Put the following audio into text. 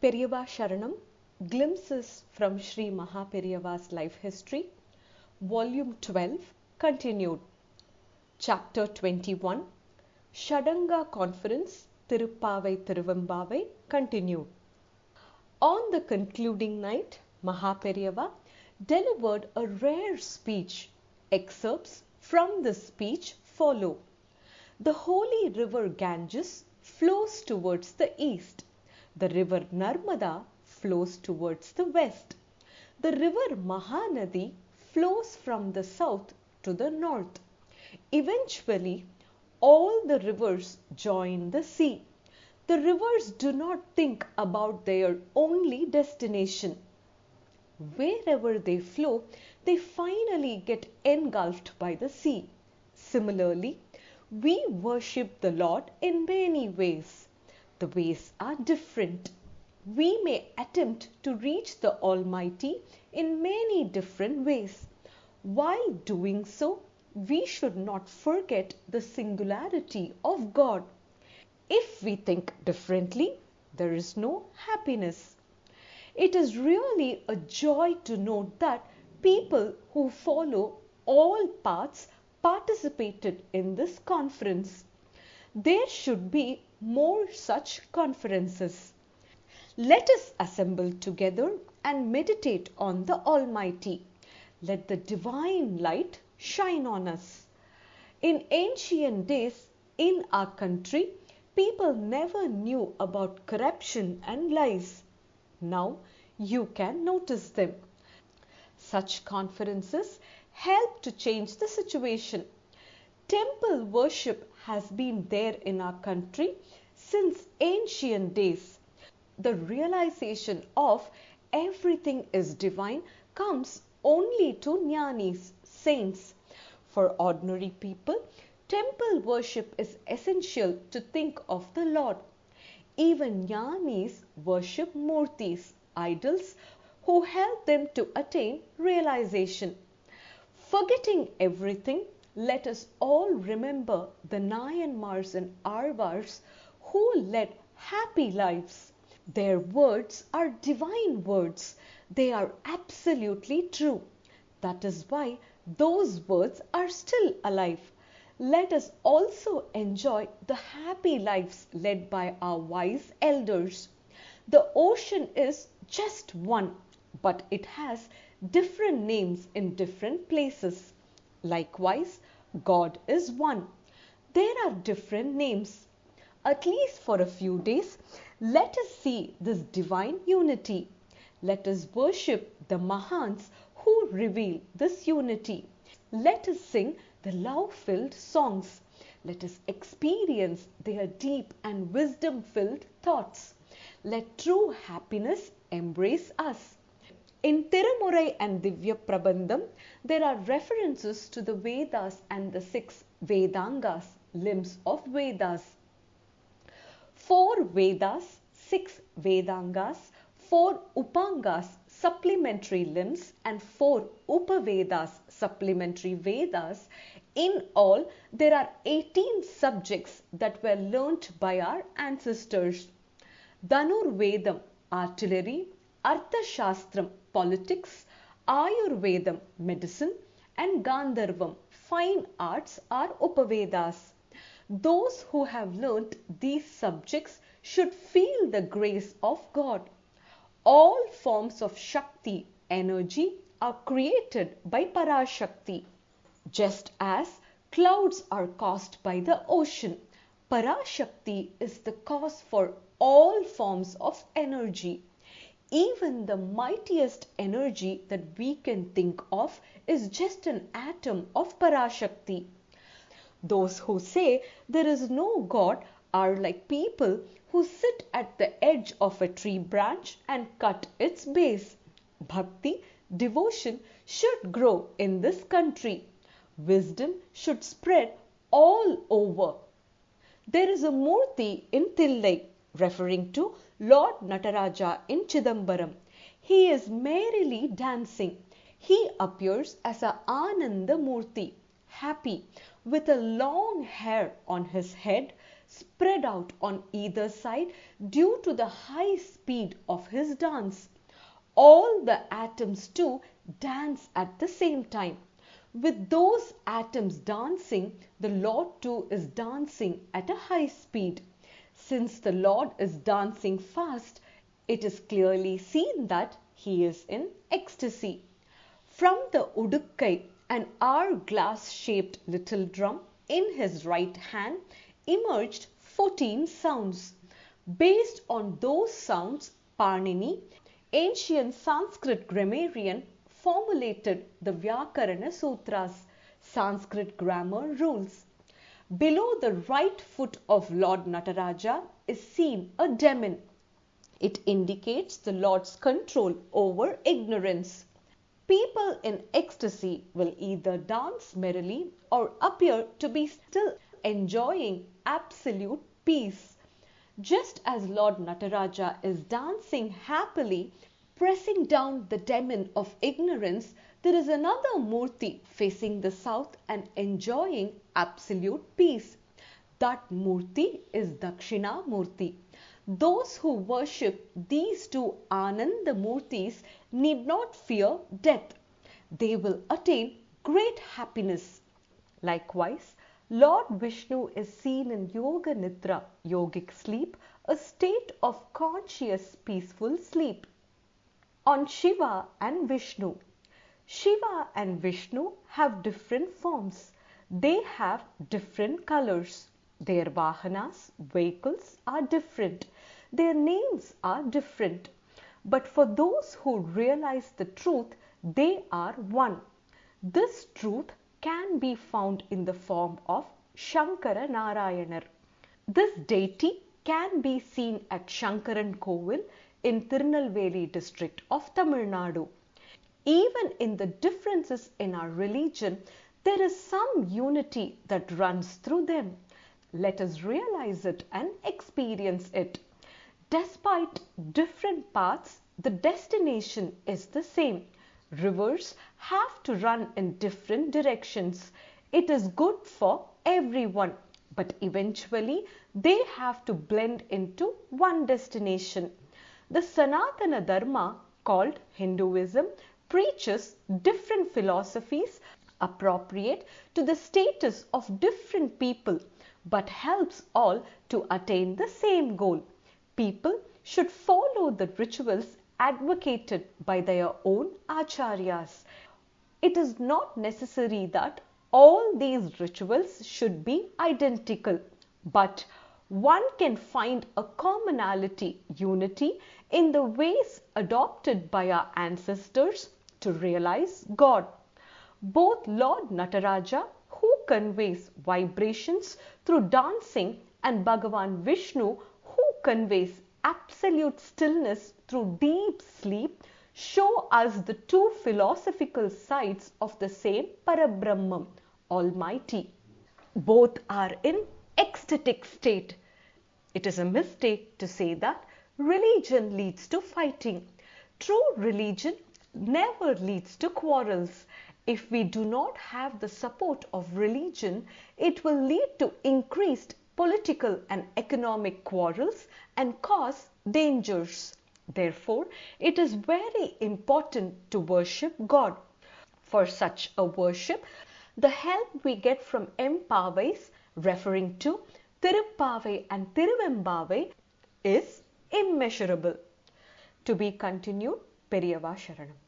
Periyava Sharanam, Glimpses from Sri MahaPeriyava's Life History, Volume 12, Continued. Chapter 21, Shadanga Conference, Tiruppavai Tiruvambavai, Continued. On the concluding night, MahaPeriyava delivered a rare speech. Excerpts from the speech follow. The holy river Ganges flows towards the east. The river Narmada flows towards the west. The river Mahanadi flows from the south to the north. Eventually, all the rivers join the sea. The rivers do not think about their only destination. Wherever they flow, they finally get engulfed by the sea. Similarly, we worship the Lord in many ways. The ways are different. We may attempt to reach the Almighty in many different ways. While doing so, we should not forget the singularity of God. If we think differently, there is no happiness. It is really a joy to note that people who follow all paths participated in this conference. There should be more such conferences. Let us assemble together and meditate on the Almighty. Let the divine light shine on us. In ancient days, in our country, people never knew about corruption and lies. Now you can notice them. Such conferences help to change the situation. Temple worship has been there in our country since ancient days. The realization of everything is divine comes only to jnanis, saints. For ordinary people, temple worship is essential to think of the Lord. Even jnanis worship murtis, idols, who help them to attain realization. Forgetting everything, let us all remember the Nayanmars and Arvars who led happy lives. Their words are divine words. They are absolutely true. That is why those words are still alive. Let us also enjoy the happy lives led by our wise elders. The ocean is just one, but it has different names in different places. Likewise, God is one. There are different names. At least for a few days, let us see this divine unity. Let us worship the Mahans who reveal this unity. Let us sing the love-filled songs. Let us experience their deep and wisdom-filled thoughts. Let true happiness embrace us. In Tirumurai and Divya Prabandham, there are references to the Vedas and the 6 Vedangas, limbs of Vedas. 4 Vedas, 6 Vedangas, 4 Upangas, supplementary limbs, and 4 Upavedas, supplementary Vedas. In all, there are 18 subjects that were learnt by our ancestors. Dhanurvedam, artillery, Arthashastram, politics, Ayurvedam, medicine, and Gandharvam, fine arts, are Upavedas. Those who have learnt these subjects should feel the grace of God. All forms of Shakti, energy, are created by Parashakti. Just as clouds are caused by the ocean, Parashakti is the cause for all forms of energy. Even the mightiest energy that we can think of is just an atom of Parashakti. Those who say there is no God are like people who sit at the edge of a tree branch and cut its base. Bhakti, devotion should grow in this country. Wisdom should spread all over. There is a Murti in Thillai, referring to Lord Nataraja in Chidambaram. He is merrily dancing. He appears as a Ananda Murti, happy, with a long hair on his head, spread out on either side due to the high speed of his dance. All the atoms too dance at the same time. With those atoms dancing, the Lord too is dancing at a high speed. Since the Lord is dancing fast, it is clearly seen that he is in ecstasy. From the udukkai, an hourglass-shaped little drum in his right hand, emerged 14 sounds. Based on those sounds, Panini, ancient Sanskrit grammarian, formulated the Vyakarana Sutras, Sanskrit grammar rules. Below the right foot of Lord Nataraja is seen a demon. It indicates the Lord's control over ignorance. People in ecstasy will either dance merrily or appear to be still enjoying absolute peace. Just as Lord Nataraja is dancing happily, pressing down the demon of ignorance, there is another Murti facing the south and enjoying absolute peace. That Murti is Dakshina Murti. Those who worship these two Ananda Murtis need not fear death. They will attain great happiness. Likewise, Lord Vishnu is seen in Yoga Nidra, yogic sleep, a state of conscious peaceful sleep. On Shiva and Vishnu. Shiva and Vishnu have different forms. They have different colors. Their vahanas, vehicles are different. Their names are different. But for those who realize the truth, they are one. This truth can be found in the form of Shankara Narayanar. This deity can be seen at Shankaran Kovil in Tirunelveli district of Tamil Nadu. Even in the differences in our religion, there is some unity that runs through them. Let us realize it and experience it. Despite different paths, the destination is the same. Rivers have to run in different directions. It is good for everyone, but eventually they have to blend into one destination. The Sanatana Dharma, called Hinduism, preaches different philosophies appropriate to the status of different people, but helps all to attain the same goal. People should follow the rituals advocated by their own acharyas. It is not necessary that all these rituals should be identical, but one can find a commonality, unity in the ways adopted by our ancestors to realize God. Both Lord Nataraja, who conveys vibrations through dancing, and Bhagavan Vishnu, who conveys absolute stillness through deep sleep, show us the two philosophical sides of the same Parabrahman, Almighty. Both are in ecstatic state. It is a mistake to say that religion leads to fighting. True religion never leads to quarrels. If we do not have the support of religion, it will lead to increased political and economic quarrels and cause dangers. Therefore, it is very important to worship God. For such a worship, the help we get from Empavais, referring to Tiruppavai and Tiruvembavai, is immeasurable. To be continued, Periyava Sharanam.